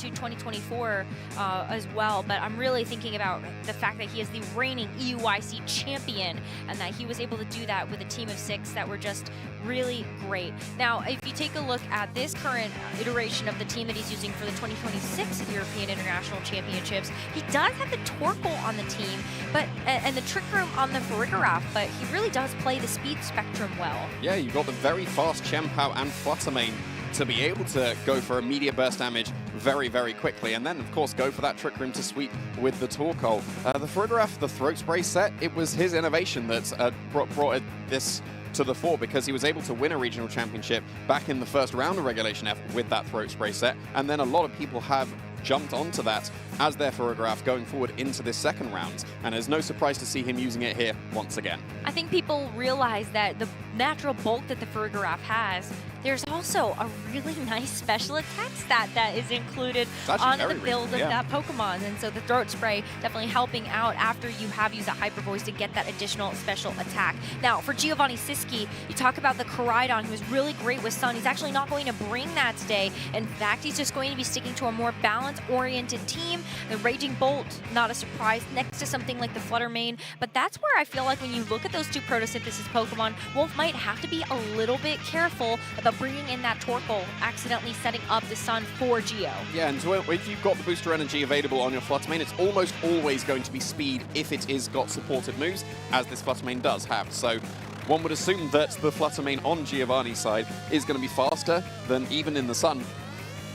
into 2024 as well. But I'm really thinking about the fact that he is the reigning EUIC champion and that he was able to do that with a team of 6 that were just really great. Now, if you take a look at this current iteration of the team that he's using for the 2026 European International Championships, he does have the Torkoal on the team, but and the Trick Room on the Farigiraf, but he really does play the speed spectrum well. Yeah, you've got the very fast Chien-Pao and Fluttermane to be able to go for immediate burst damage very, very quickly, and then, of course, go for that Trick Room to sweep with the Torkoal. The Farigiraf, the Throat Spray set, it was his innovation that brought this to the fore, because he was able to win a regional championship back in the first round of Regulation F with that Throat Spray set, and then a lot of people have jumped onto that as their Farigiraf going forward into this second round, and there's no surprise to see him using it here once again. I think people realize that the natural bulk that the Farigiraf has, there's also a really nice special attack stat that is included on the build of that Pokemon. And so the Throat Spray definitely helping out after you have used that Hyper Voice to get that additional special attack. Now, for Giovanni Cischke, you talk about the Koraidon, who was really great with Sun. He's actually not going to bring that today. In fact, he's just going to be sticking to a more balance-oriented team. The Raging Bolt, not a surprise, next to something like the Fluttermane. But that's where I feel like when you look at those two Photosynthesis Pokemon, Wolfe might have to be a little bit careful about bringing in that Torkoal, accidentally setting up the Sun for Geo. Yeah, and if you've got the booster energy available on your Fluttermane, it's almost always going to be speed if it is got supported moves, as this Fluttermane does have. So one would assume that the Fluttermane on Giovanni's side is going to be faster than even in the Sun,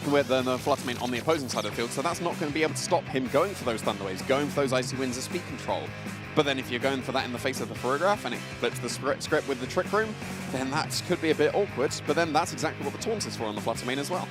than the Fluttermane on the opposing side of the field, so that's not going to be able to stop him going for those Thunder Waves, going for those Icy Winds of speed control. But then if you're going for that in the face of the Farigiraf and it flips the script with the Trick Room, then that could be a bit awkward, but then that's exactly what the Taunt is for on the Fluttermane as well.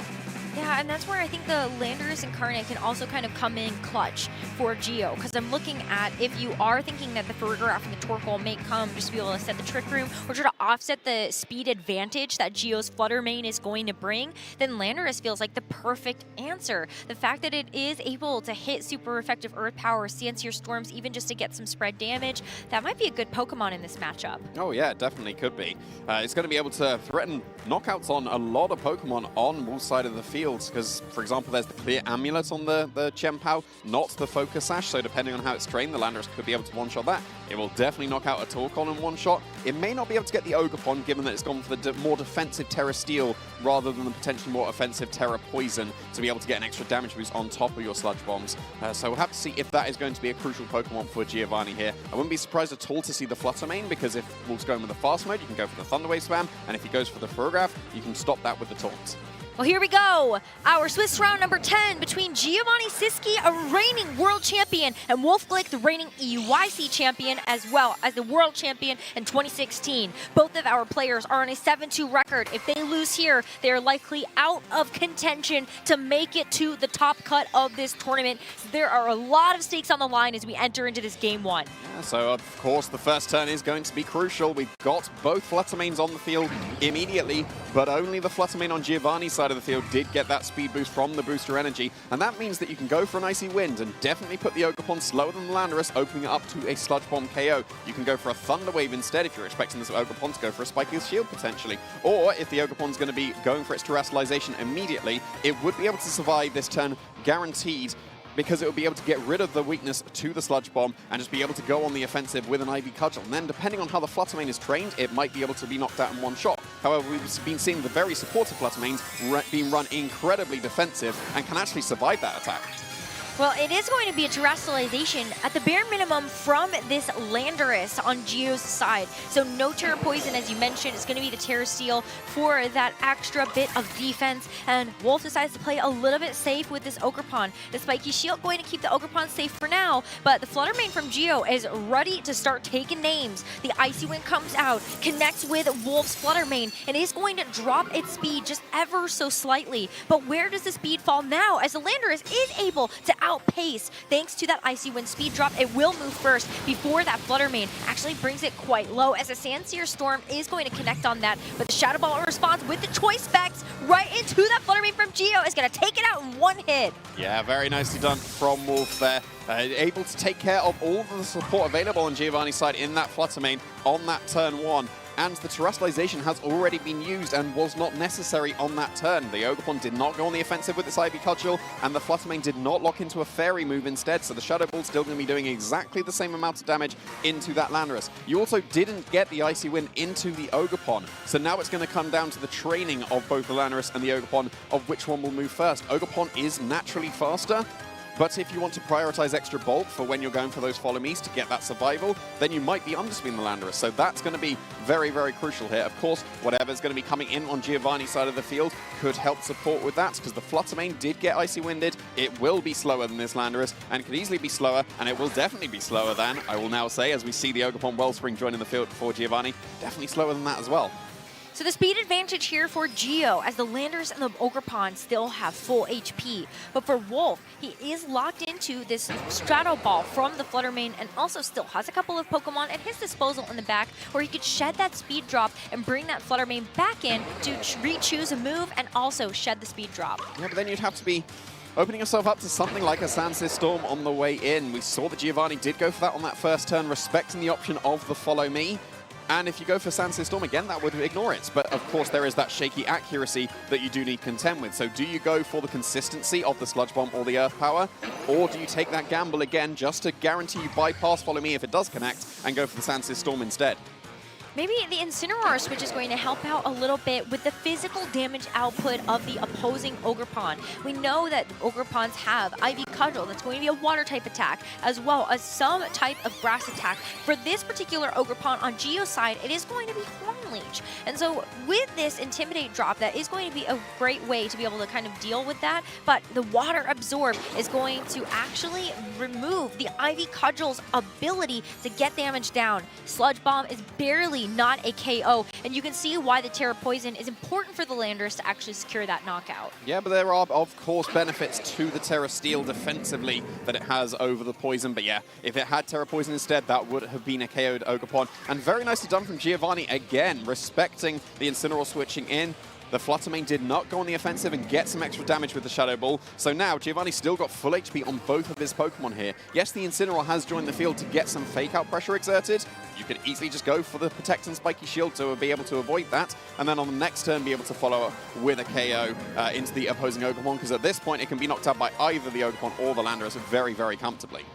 Yeah, and that's where I think the Landorus Incarnate can also kind of come in clutch for Geo, because I'm looking at, if you are thinking that the Farigiraf and the Torkoal may come just to be able to set the Trick Room or try to offset the speed advantage that Geo's Fluttermane is going to bring, then Landorus feels like the perfect answer. The fact that it is able to hit super effective Earth Power, Seer Storms, even just to get some spread damage, that might be a good Pokemon in this matchup. Oh yeah, it definitely could be. It's going to be able to threaten knockouts on a lot of Pokemon on Wolfe's side of the field, because, for example, there's the Clear Amulet on the Chien-Pao, not the Focus Sash, so depending on how it's trained, the Landorus could be able to one-shot that. It will definitely knock out a Torkoal in one shot. It may not be able to get the Ogerpon, given that it's gone for the more defensive Terra Steel rather than the potentially more offensive Terra Poison to be able to get an extra damage boost on top of your Sludge Bombs. So we'll have to see if that is going to be a crucial Pokemon for Giovanni here. I wouldn't be surprised at all to see the Fluttermane, because if Wolfe's going with the fast mode, you can go for the Thunder Wave spam, and if he goes for the Farigiraf, you can stop that with the Taunt. Well, here we go. Our Swiss round number 10 between Giovanni Cischke, a reigning world champion, and Wolfe Glick, the reigning EUIC champion, as well as the world champion in 2016. Both of our players are on a 7-2 record. If they lose here, they are likely out of contention to make it to the top cut of this tournament. There are a lot of stakes on the line as we enter into this game 1. Yeah, so, of course, the first turn is going to be crucial. We've got both Fluttermanes on the field immediately, but only the Fluttermane on Giovanni's side of the field did get that speed boost from the booster energy, and that means that you can go for an Icy Wind and definitely put the Ogerpon slower than the Landorus, opening it up to a Sludge Bomb KO. You can go for a Thunder Wave instead if you're expecting this Ogerpon to go for a Spiky Shield potentially, or if the Ogerpon's going to be going for its Terrestrialization immediately, it would be able to survive this turn guaranteed, because it will be able to get rid of the weakness to the Sludge Bomb and just be able to go on the offensive with an Ivy Cudgel. And then, depending on how the Fluttermane is trained, it might be able to be knocked out in one shot. However, we've been seeing the very supportive Fluttermanes being run incredibly defensive and can actually survive that attack. Well, it is going to be a terrestrialization at the bare minimum from this Landorus on Geo's side. So no Terra Poison, as you mentioned. It's going to be the Terra Steel for that extra bit of defense. And Wolfe decides to play a little bit safe with this Ogerpon. The Spiky Shield going to keep the Ogerpon safe for now, but the Fluttermane from Geo is ready to start taking names. The Icy Wind comes out, connects with Wolfe's Fluttermane, and is going to drop its speed just ever so slightly. But where does the speed fall now, as the Landorus is able to outpace thanks to that Icy Wind speed drop? It will move first before that Fluttermane actually brings it quite low, as a Seer Storm is going to connect on that, but the Shadow Ball response with the Choice Specs right into that Fluttermane from Geo is going to take it out in one hit. Yeah, very nicely done from Wolfe there. Able to take care of all of the support available on Giovanni's side in that Fluttermane on that turn 1. and the terrestrialization has already been used and was not necessary on that turn. The Ogerpon did not go on the offensive with its Ivy Cudgel, and the Fluttermane did not lock into a Fairy move instead, so the Shadow Ball's still going to be doing exactly the same amount of damage into that Landorus. You also didn't get the Icy Wind into the Ogerpon, so now it's going to come down to the training of both the Landorus and the Ogerpon of which one will move first. Ogerpon is naturally faster, but if you want to prioritize extra bulk for when you're going for those follow me's to get that survival, then you might be underspin the Landorus. So that's going to be very, very crucial here. Of course, whatever's going to be coming in on Giovanni's side of the field could help support with that, because the Fluttermane did get Icy Winded. It will be slower than this Landorus, and could easily be slower, and it will definitely be slower than, I will now say, as we see the Ogerpon Wellspring joining the field before Giovanni, definitely slower than that as well. So the speed advantage here for Geo, as the Landorus and the Ogerpon still have full HP. But for Wolfe, he is locked into this Strato Ball from the Fluttermane, and also still has a couple of Pokemon at his disposal in the back where he could shed that speed drop and bring that Fluttermane back in to re-choose a move and also shed the speed drop. Yeah, but then you'd have to be opening yourself up to something like a Sandstorm Storm on the way in. We saw that Giovanni did go for that on that first turn, respecting the option of the Follow Me. And if you go for Sandstorm Storm again, that would ignore it. But of course, there is that shaky accuracy that you do need to contend with. So do you go for the consistency of the Sludge Bomb or the Earth Power? Or do you take that gamble again just to guarantee you bypass Follow Me if it does connect and go for the Sandstorm Storm instead? Maybe the Incineroar switch is going to help out a little bit with the physical damage output of the opposing Ogerpon. We know that Ogerpons have Ivy Cudgel, that's going to be a water type attack, as well as some type of grass attack. For this particular Ogerpon on Geo's side, it is going to be Horn Leech. And so with this Intimidate drop, that is going to be a great way to be able to kind of deal with that. But the Water Absorb is going to actually remove the Ivy Cudgel's ability to get damage down. Sludge Bomb is barely not a KO, and you can see why the Terra Poison is important for the Landorus to actually secure that knockout. Yeah, but there are, of course, benefits to the Terra Steel defensively that it has over the Poison. But yeah, if it had Terra Poison instead, that would have been a KO'd Ogerpon. And very nicely done from Giovanni, again, respecting the Incineroar switching in. The Fluttermane did not go on the offensive and get some extra damage with the Shadow Ball. So now Giovanni's still got full HP on both of his Pokemon here. Yes, the Incineroar has joined the field to get some fake-out pressure exerted. You could easily just go for the Protect and Spiky Shield to be able to avoid that. And then on the next turn, be able to follow up with a KO into the opposing Ogerpon. Because at this point, it can be knocked out by either the Ogerpon or the Landorus very, very comfortably.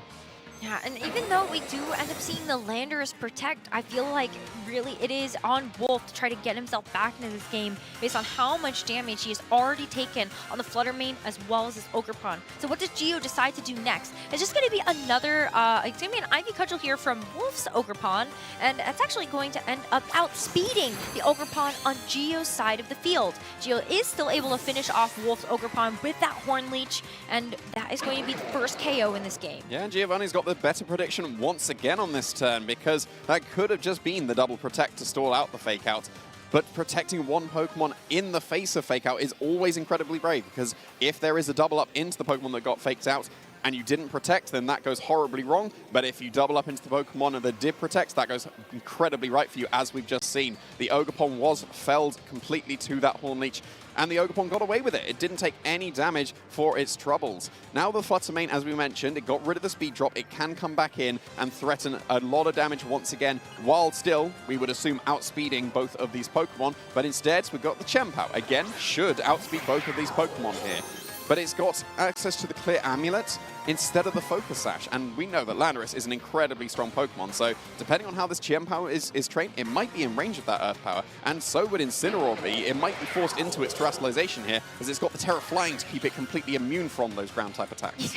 Yeah, and even though we do end up seeing the Landorus protect, I feel like really it is on Wolfe to try to get himself back into this game based on how much damage he has already taken on the Fluttermane as well as his Ogerpon. So what does Geo decide to do next? It's just going to be another, it's going to be an Ivy Cudgel here from Wolfe's Ogerpon, and that's actually going to end up outspeeding the Ogerpon on Geo's side of the field. Geo is still able to finish off Wolfe's Ogerpon with that Horn Leech, and that is going to be the first KO in this game. Yeah, Giovanni's got the better prediction once again on this turn, because that could have just been the double protect to stall out the fake out. But protecting one Pokemon in the face of fake out is always incredibly brave, because if there is a double up into the Pokemon that got faked out and you didn't protect, then that goes horribly wrong. But if you double up into the Pokemon that did protect, that goes incredibly right for you, as we've just seen. The Ogerpon was felled completely to that Horn Leech, and the Ogerpon got away with it. It didn't take any damage for its troubles. Now the Fluttermane, as we mentioned, it got rid of the speed drop. It can come back in and threaten a lot of damage once again, while still, we would assume, outspeeding both of these Pokemon. But instead, we've got the Chien-Pao. Again, should outspeed both of these Pokemon here. But it's got access to the Clear Amulet instead of the Focus Sash. And we know that Landorus is an incredibly strong Pokemon, so depending on how this Chien-Pao is trained, it might be in range of that Earth Power, and so would Incineroar be. It might be forced into its terrestrialization here, as it's got the Terra Flying to keep it completely immune from those ground-type attacks.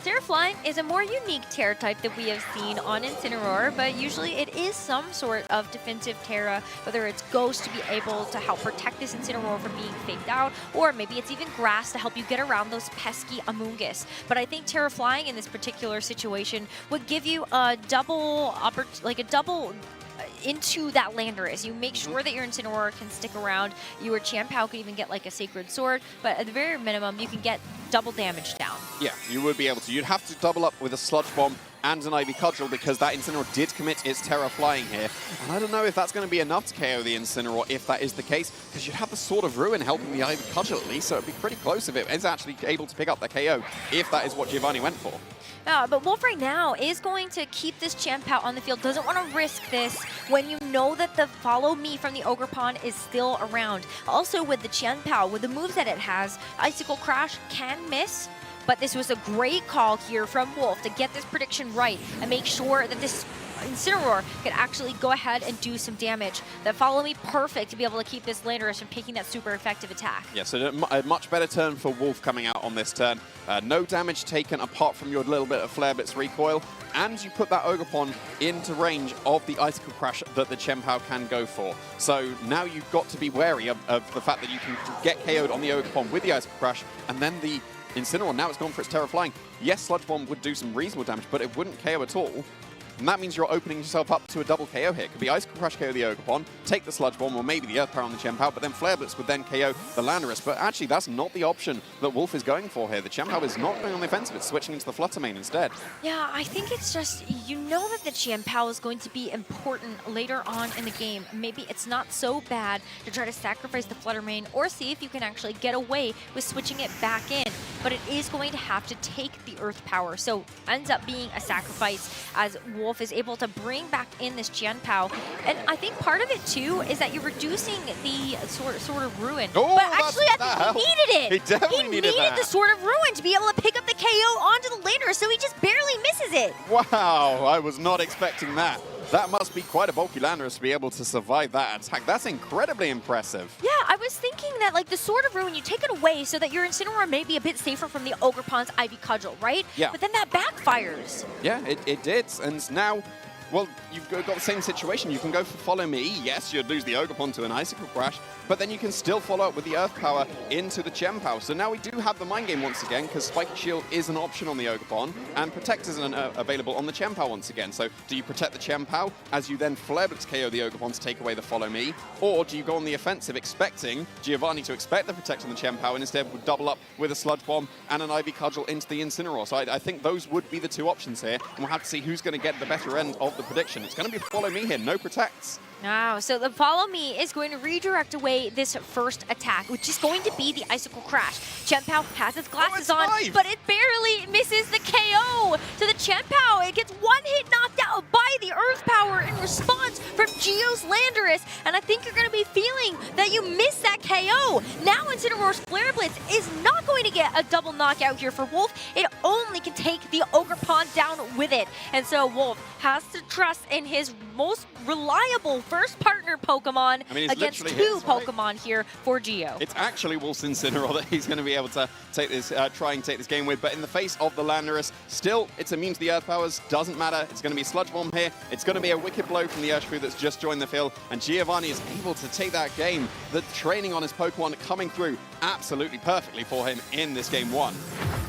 Terra Flying is a more unique Terra type that we have seen on Incineroar, but usually it is some sort of defensive Terra, whether it's Ghost to be able to help protect this Incineroar from being faked out, or maybe it's even Grass to help you get around those pesky Amoonguss. But I think Terra Flying in this particular situation would give you a double into that Landorus. You make sure that your Incineroar can stick around. Your Chien-Pao could even get like a Sacred Sword, but at the very minimum, you can get double damage down. Yeah, you would be able to. You'd have to double up with a Sludge Bomb and an Ivy Cudgel, because that Incineroar did commit its Terra Flying here. And I don't know if that's going to be enough to KO the Incineroar if that is the case, because you'd have the Sword of Ruin helping the Ivy Cudgel at least, so it'd be pretty close if it is actually able to pick up the KO, if that is what Giovanni went for. But Wolfe right now is going to keep this Chien-Pao on the field. Doesn't want to risk this when you know that the follow me from the Ogerpon is still around. Also with the Qianpao, with the moves that it has, Icicle Crash can miss, but this was a great call here from Wolfe to get this prediction right and make sure that this Incineroar could actually go ahead and do some damage. That follow me perfect to be able to keep this Landorus from picking that super effective attack. Yeah, so a much better turn for Wolfe coming out on this turn. No damage taken apart from your little bit of Flare Blitz recoil, and you put that Ogerpon into range of the Icicle Crash that the Qianpao can go for. So now you've got to be wary of the fact that you can get KO'd on the Ogerpon with the Icicle Crash, and then the Incineroar, now it's gone for its Terra Flying. Yes, Sludge Bomb would do some reasonable damage, but it wouldn't KO at all. And that means you're opening yourself up to a double KO here. It could be Icicle Crash KO the Ogerpon, take the Sludge Bomb, or maybe the Earth Power on the Qianpao, but then Flare Blitz would then KO the Landorus. But actually, that's not the option that Wolfe is going for here. The Qianpao is not going on the offensive, it's switching into the Flutter Mane instead. Yeah, I think it's just, you know that the Qianpao is going to be important later on in the game. Maybe it's not so bad to try to sacrifice the Flutter Mane or see if you can actually get away with switching it back in. But it is going to have to take the Earth Power, so ends up being a sacrifice as Wolfe is able to bring back in this Qianpao. And I think part of it too is that you're reducing the sort of Ruin. Oh, but actually I think he needed it. He definitely needed that. The Sword of Ruin to be able to pick up the KO onto the Landorus, so he just barely misses it. Wow, I was not expecting that. That must be quite a bulky Landorus to be able to survive that attack. That's incredibly impressive. Yeah, I was thinking that like the Sword of Ruin, you take it away so that your Incineroar may be a bit safer from the Ogerpon's Ivy Cudgel, right? Yeah. But then that backfires. Yeah, it did. And now, well, you've got the same situation. You can go for Follow Me. Yes, you'd lose the Ogerpon to an Icicle Crash, but then you can still follow up with the Earth Power into the Qianpao. So now we do have the Mind Game once again, because Spiky Shield is an option on the Ogerpon, and Protect is available on the Qianpao once again. So do you protect the Qianpao as you then Flare Blitz KO the Ogerpon to take away the Follow Me, or do you go on the offensive expecting Giovanni to expect the Protect on the Qianpao and instead would double up with a Sludge Bomb and an Ivy Cudgel into the Incineroar? So I think those would be the two options here, and we'll have to see who's going to get the better end of the prediction. It's going to be Follow Me here, no Protects. Wow, so the Follow Me is going to redirect away this first attack, which is going to be the Icicle Crash. Qianpao has its glasses on, but it barely misses the KO. So the Qianpao, it gets one hit knocked out by the Earth Power in response from Geo's Landorus, and I think you're going to be feeling that you missed that KO. Now Incineroar's Flare Blitz is not going to get a double knockout here for Wolfe. It only can take the Ogerpon down with it, and so Wolfe has to trust in his most reliable first partner Pokemon against two Pokemon here for Geo. It's actually Wolfe's Incineroar that he's going to be able to take this, try and take this game with, but in the face of the Landorus, still it's immune to the Earth Powers, doesn't matter. It's going to be a Sludge Bomb here. It's going to be a Wicked Blow from the Urshifu that's just joined the field, and Giovanni is able to take that game. The training on his Pokemon coming through absolutely perfectly for him in this game one.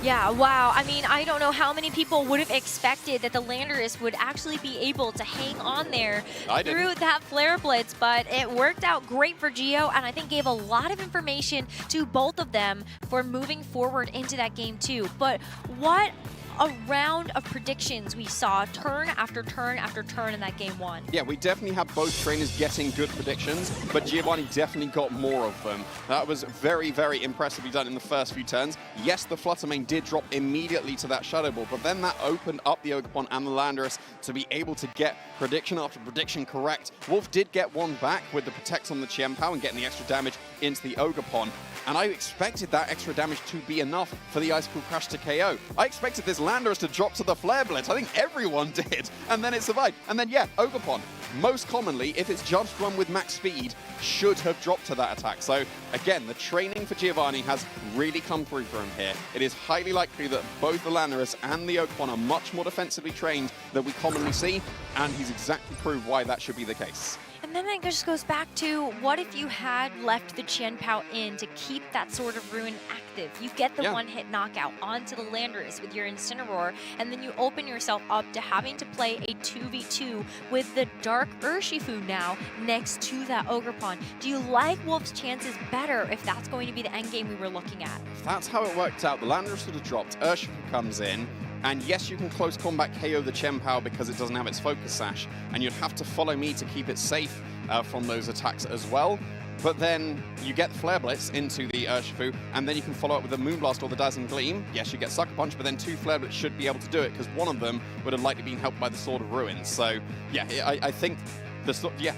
Yeah, wow. I mean, I don't know how many people would have expected that the Landorus would actually be able to hang on there through that Flare Blitz, but it worked out great for Geo, and I think gave a lot of information to both of them for moving forward into that game too. But what a round of predictions we saw turn after turn after turn in that game one. Yeah, we definitely had both trainers getting good predictions, but Giovanni definitely got more of them. That was very, very impressively done in the first few turns. Yes, the Flutter Mane did drop immediately to that Shadow Ball, but then that opened up the Ogerpon and the Landorus to be able to get prediction after prediction correct. Wolfe did get one back with the Protect on the Qianpao and getting the extra damage into the Ogerpon. And I expected that extra damage to be enough for the Icicle Crash to KO. I expected this Landorus to drop to the Flare Blitz. I think everyone did. And then it survived. And then, yeah, Ogerpon, most commonly, if it's judged run with max speed, should have dropped to that attack. So, again, the training for Giovanni has really come through for him here. It is highly likely that both the Landorus and the Ogerpon are much more defensively trained than we commonly see, and he's exactly proved why that should be the case. And then it just goes back to, what if you had left the Qianpao in to keep that Sword of Ruin active? You get the one-hit knockout onto the Landorus with your Incineroar, and then you open yourself up to having to play a 2v2 with the Dark Urshifu now next to that Ogerpon. Do you like Wolfe's chances better if that's going to be the endgame we were looking at? If that's how it worked out, the Landorus would have dropped, Urshifu comes in, and yes, you can close combat KO the Qianpao because it doesn't have its Focus Sash, and you'd have to Follow Me to keep it safe from those attacks as well. But then you get the Flare Blitz into the Urshifu, and then you can follow up with the Moonblast or the Dazzling Gleam. Yes, you get Sucker Punch, but then two Flare Blitz should be able to do it, because one of them would have likely been helped by the Sword of Ruins. So, yeah, I think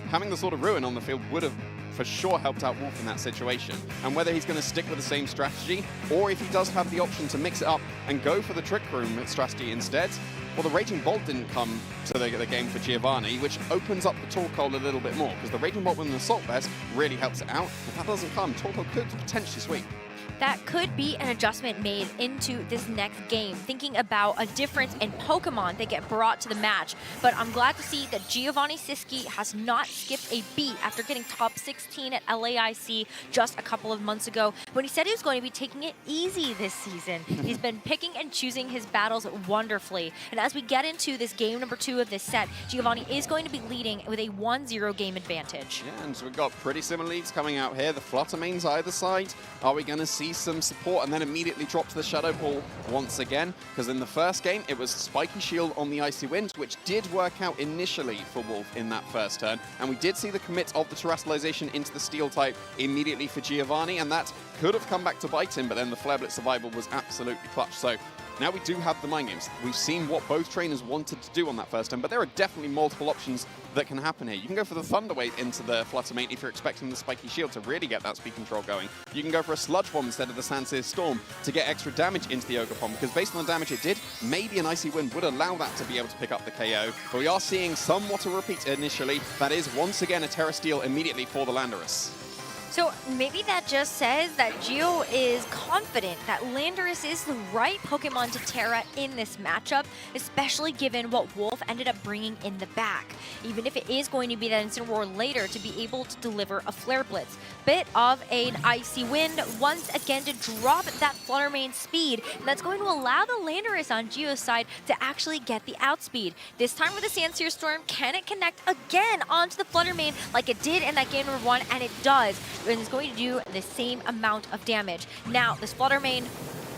having the Sword of Ruin on the field would have for sure helped out Wolfe in that situation. And whether he's going to stick with the same strategy, or if he does have the option to mix it up and go for the Trick Room strategy instead, well, the Raging Bolt didn't come to the game for Giovanni, which opens up the Torkoal a little bit more, because the Raging Bolt with an Assault Vest really helps it out. If that doesn't come, Torkoal could potentially sweep. That could be an adjustment made into this next game, thinking about a difference in Pokemon that get brought to the match. But I'm glad to see that Giovanni Cischke has not skipped a beat after getting top 16 at LAIC just a couple of months ago, when he said he was going to be taking it easy this season. He's been picking and choosing his battles wonderfully. And as we get into this game number 2 of this set, Giovanni is going to be leading with a 1-0 game advantage. Yeah, and so we've got pretty similar leads coming out here. The Flutter Mains either side. Are we going to see some support and then immediately drop to the Shadow Ball once again? Because in the first game, it was Spiky Shield on the Icy Wind, which did work out initially for Wolfe in that first turn. And we did see the commit of the Terrestrialization into the Steel type immediately for Giovanni, and that could have come back to bite him, but then the Flare Blitz survival was absolutely clutch. So now we do have the Mind Games. We've seen what both trainers wanted to do on that first turn, but there are definitely multiple options that can happen here. You can go for the Thunder Wave into the Flutter Mane if you're expecting the Spiky Shield to really get that speed control going. You can go for a Sludge Bomb instead of the Sandsear Storm to get extra damage into the Ogerpon, because based on the damage it did, maybe an Icy Wind would allow that to be able to pick up the KO. But we are seeing somewhat a repeat initially. That is once again a Terra Steel immediately for the Landorus. So maybe that just says that Gio is confident that Landorus is the right Pokemon to Terra in this matchup, especially given what Wolfe ended up bringing in the back. Even if it is going to be that Incineroar later to be able to deliver a Flare Blitz. Bit of an Icy Wind once again to drop that Flutter Mane speed, and that's going to allow the Landorus on Gio's side to actually get the outspeed. This time with the Sandsear Storm, can it connect again onto the Flutter Mane like it did in that game number 1? And it does. And it's going to do the same amount of damage. Now, this Flutter Mane,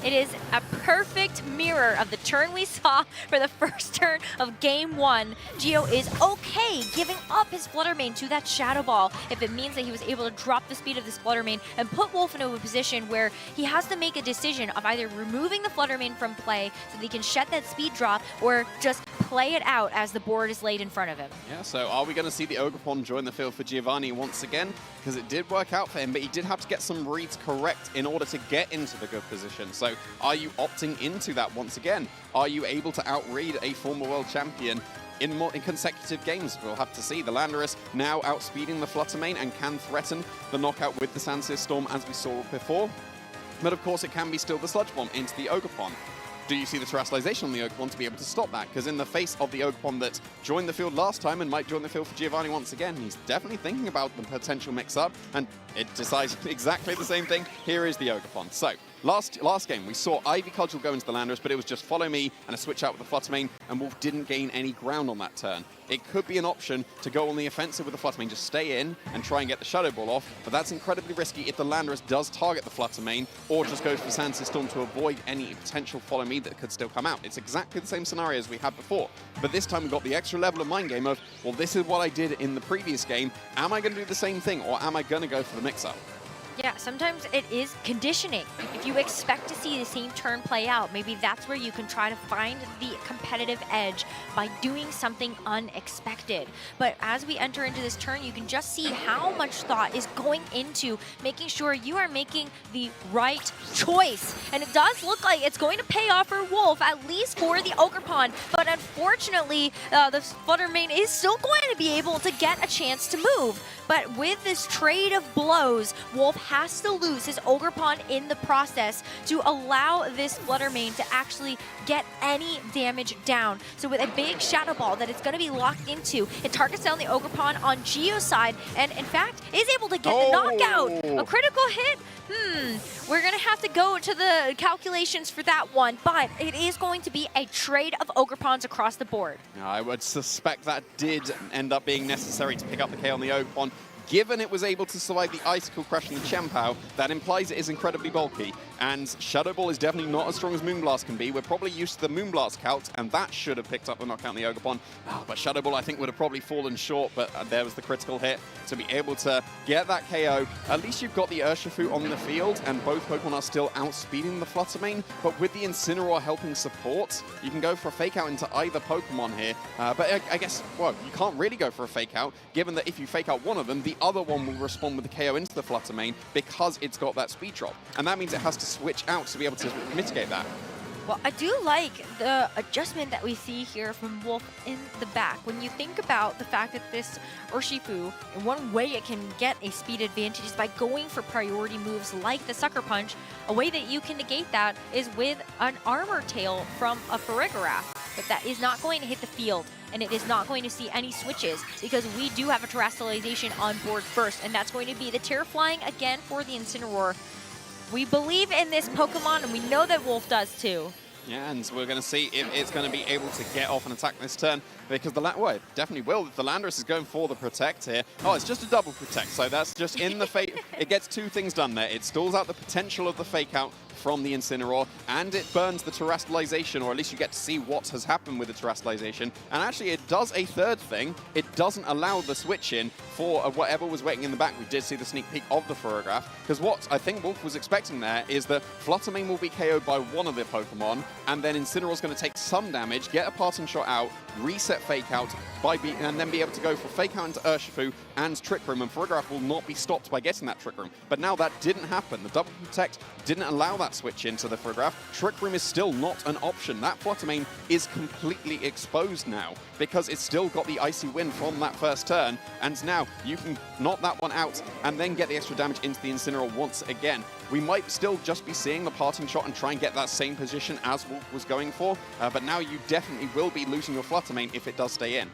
it is a perfect mirror of the turn we saw for the first turn of game 1. Gio is okay giving up his Flutter Mane to that Shadow Ball if it means that he was able to drop the speed of this Flutter Mane and put Wolfe into a position where he has to make a decision of either removing the Flutter Mane from play so that he can shed that speed drop, or just play it out as the board is laid in front of him. Yeah, so are we going to see the Ogerpon join the field for Giovanni once again? Because it did work out for him, but he did have to get some reads correct in order to get into the good position. So are you opting into that once again? Are you able to outread a former world champion in consecutive games? We'll have to see. The Landorus now outspeeding the Flutter Mane and can threaten the knockout with the Sandsear Storm as we saw before. But of course it can be still the Sludge Bomb into the Ogerpon. Do you see the Terrestrialization on the Ogerpon to be able to stop that? Because in the face of the Ogerpon that joined the field last time and might join the field for Giovanni once again, he's definitely thinking about the potential mix-up, and it decides exactly the same thing. Here is the Ogerpon. So, last game, we saw Ivy Cudgel go into the Landorus, but it was just follow me and a switch out with the Flutter Mane, and Wolfe didn't gain any ground on that turn. It could be an option to go on the offensive with the Flutter Mane, just stay in and try and get the Shadow Ball off, but that's incredibly risky if the Landorus does target the Flutter Mane, or just goes for Sandsear Storm to avoid any potential follow me that could still come out. It's exactly the same scenario as we had before, but this time we've got the extra level of mind game of, well, this is what I did in the previous game. Am I going to do the same thing, or am I going to go for the mix-up? Yeah, sometimes it is conditioning. If you expect to see the same turn play out, maybe that's where you can try to find the competitive edge by doing something unexpected. But as we enter into this turn, you can just see how much thought is going into making sure you are making the right choice. And it does look like it's going to pay off for Wolfe, at least for the Ogerpon. But unfortunately, the Flutter Mane is still going to be able to get a chance to move. But with this trade of blows, Wolfe has to lose his Ogerpon in the process to allow this Flutter Mane to actually get any damage down. So with a big Shadow Ball that it's going to be locked into, it targets down the Ogerpon on Gio's side, and in fact is able to get the knockout. A critical hit? We're going to have to go to the calculations for that one, but it is going to be a trade of Ogerpons across the board. I would suspect that did end up being necessary to pick up the K on the Ogerpon. given it was able to survive the Icicle Crash and the Chien-Pao, that implies it is incredibly bulky. And Shadow Ball is definitely not as strong as Moonblast can be. We're probably used to the Moonblast count, and that should have picked up the knockout in the Ogerpon. Oh, but Shadow Ball, I think, would have probably fallen short, but there was the critical hit to be able to get that KO. At least you've got the Urshifu on the field, and both Pokemon are still outspeeding the Fluttermane, but with the Incineroar helping support, you can go for a fake out into either Pokemon here. But I guess, well, you can't really go for a fake out, given that if you fake out one of them, the other one will respond with the KO into the Fluttermane because it's got that speed drop. And that means it has to switch out to be able to mitigate that. Well, I do like the adjustment that we see here from Wolfe in the back. When you think about the fact that this Urshifu, in one way it can get a speed advantage is by going for priority moves like the Sucker Punch. A way that you can negate that is with an Armor Tail from a Farigiraf. But that is not going to hit the field, and it is not going to see any switches because we do have a Terrestrialization on board first, and that's going to be the Terraflying again for the Incineroar. We believe in this Pokemon, and we know that Wolfe does too. Yeah, and we're going to see if it's going to be able to get off and attack this turn, because well, it definitely will. The Landorus is going for the Protect here. Oh, it's just a double Protect, so that's just in the fake. It gets two things done there. It stalls out the potential of the Fake Out from the Incineroar, and it burns the Terrestrialization, or at least you get to see what has happened with the Terrestrialization. And actually, it does a third thing. It doesn't allow the switch in for whatever was waiting in the back. We did see the sneak peek of the Farigiraf, because what I think Wolfe was expecting there is that Fluttermane will be KO'd by one of the Pokemon, and then Incineroar's going to take some damage, get a parting shot out, reset Fake Out, and then be able to go for Fake Out into Urshifu and Trick Room, and Farigiraf will not be stopped by getting that Trick Room. But now that didn't happen. The double Protect didn't allow that switch into the Farigiraf. Trick Room is still not an option. That Fluttermane is completely exposed now because it's still got the Icy Wind from that first turn, and now you can knock that one out and then get the extra damage into the Incineroar once again. We might still just be seeing the parting shot and try and get that same position as Wolfe was going for, but now you definitely will be losing your Fluttermane if it does stay in.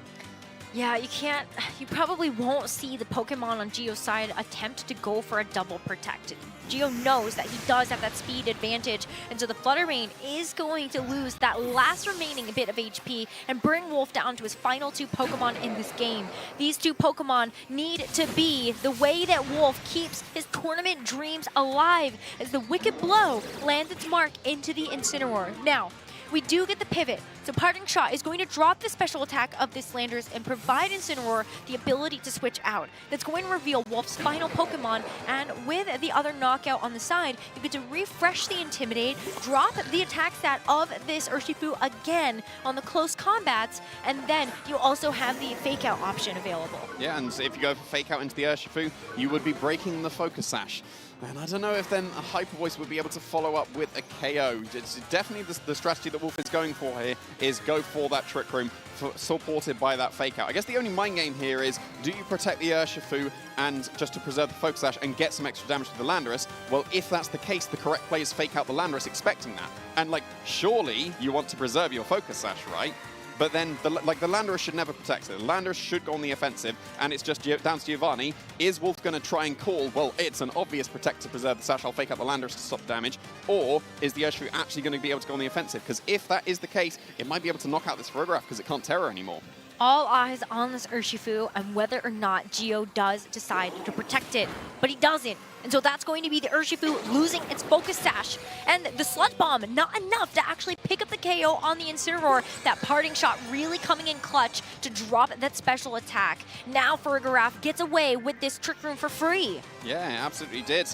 Yeah, you probably won't see the Pokemon on Geo's side attempt to go for a double Protect. Geo knows that he does have that speed advantage, and so the Fluttermane is going to lose that last remaining bit of HP and bring Wolfe down to his final two Pokemon in this game. These two Pokemon need to be the way that Wolfe keeps his tournament dreams alive as the Wicked Blow lands its mark into the Incineroar. Now, we do get the pivot, so Parting Shot is going to drop the special attack of this Landorus and provide Incineroar the ability to switch out. That's going to reveal Wolfe's final Pokemon, and with the other knockout on the side, you get to refresh the Intimidate, drop the attack stat of this Urshifu again on the close combats, and then you also have the Fake Out option available. Yeah, and if you go for Fake Out into the Urshifu, you would be breaking the Focus Sash. And I don't know if then a Hyper Voice would be able to follow up with a KO. It's definitely the strategy that Wolfe is going for here is go for that Trick Room, supported by that Fake Out. I guess the only mind game here is, do you protect the Urshifu and just to preserve the Focus Sash and get some extra damage to the Landorus? Well, if that's the case, the correct play is Fake Out the Landorus expecting that. And like, surely you want to preserve your Focus Sash, right? But then, the Landorus should never protect it. The Landorus should go on the offensive, and it's just down to Giovanni. Is Wolfe going to try and call, well, it's an obvious protect to preserve the Sash, I'll Fake Out the Landorus to stop damage, or is the Urshifu actually going to be able to go on the offensive? Because if that is the case, it might be able to knock out this Farigiraf because it can't Terror anymore. All eyes on this Urshifu and whether or not Geo does decide to protect it, but he doesn't. And so that's going to be the Urshifu losing its Focus Sash. And the Sludge Bomb, not enough to actually pick up the KO on the Incineroar. That Parting Shot really coming in clutch to drop that special attack. Now Farigiraf gets away with this Trick Room for free. Yeah, absolutely did.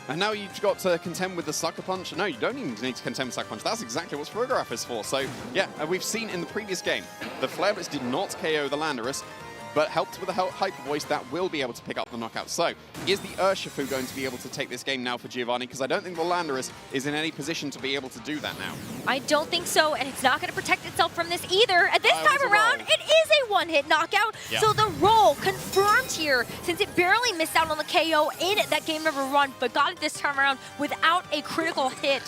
And now you've got to contend with the Sucker Punch. No, you don't even need to contend with Sucker Punch. That's exactly what Farigiraf is for. So, yeah, we've seen in the previous game, the Flare Blitz did not KO the Landorus, but helped with a Hyper Voice that will be able to pick up the knockout. So, is the Urshifu going to be able to take this game now for Giovanni? Because I don't think the Landorus is in any position to be able to do that now. I don't think so, and it's not going to protect itself from this either. And this time around, it is a one-hit knockout. Yep. So the roll confirmed here, since it barely missed out on the KO in that game number 1, but got it this time around without a critical hit.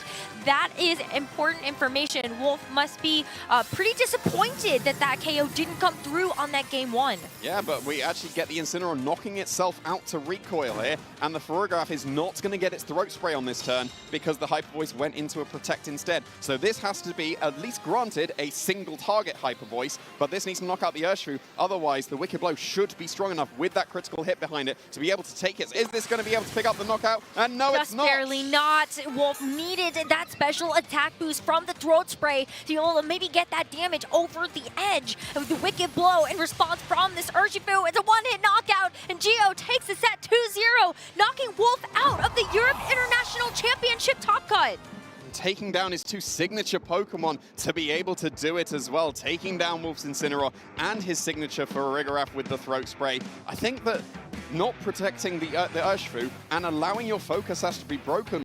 That is important information. Wolfe must be pretty disappointed that KO didn't come through on that game 1. Yeah, but we actually get the Incineroar knocking itself out to recoil here, and the Ferrograph is not going to get its Throat Spray on this turn because the Hyper Voice went into a Protect instead. So this has to be, at least granted, a single target Hyper Voice, but this needs to knock out the Urshifu. Otherwise, the Wicked Blow should be strong enough with that critical hit behind it to be able to take it. Is this going to be able to pick up the knockout? And no, it's not. Just barely not. Wolfe needed that special attack boost from the Throat Spray to be able to maybe get that damage over the edge of the Wicked Blow in response from this Urshifu. It's a one-hit knockout, and Gio takes the set 2-0, knocking Wolfe out of the Europe International Championship top cut. Taking down his two signature Pokemon to be able to do it as well. Taking down Wolfe's Incineroar and his signature Ferrograph with the Throat Spray. I think that not protecting the Urshifu and allowing your Focus Sash to be broken